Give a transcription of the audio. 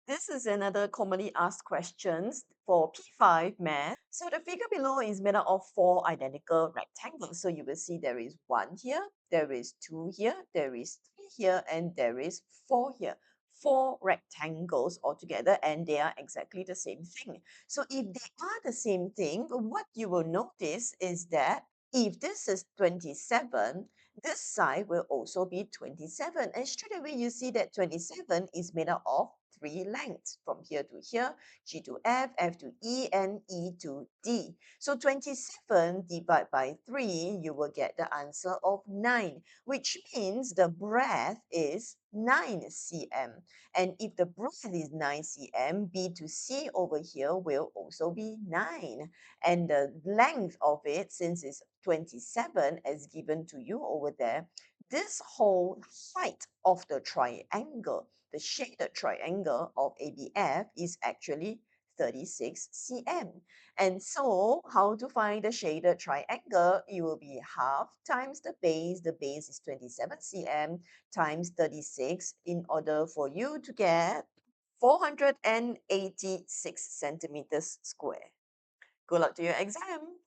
This is another commonly asked questions for P5 math. So the figure below is made up of four identical rectangles. So you will see there is one here, there is two here, there is three here, and there is four here. Four rectangles altogether, and they are exactly the same thing. So if they are the same thing, what you will notice is that if this is 27, this side will also be 27. And straight away, you see that 27 is made up of three lengths from here to here, G to F, F to E, and E to D. So 27 divided by 3, you will get the answer of 9, which means the breadth is 9 cm. And if the breadth is 9 cm, B to C over here will also be 9. And the length of it, since it's 27 as given to you over there, this whole height of the triangle, the shaded triangle of ABF is actually 36 cm. And so how to find the shaded triangle? It will be half times the base is 27 cm times 36 in order for you to get 486 centimeters square. Good luck to your exam.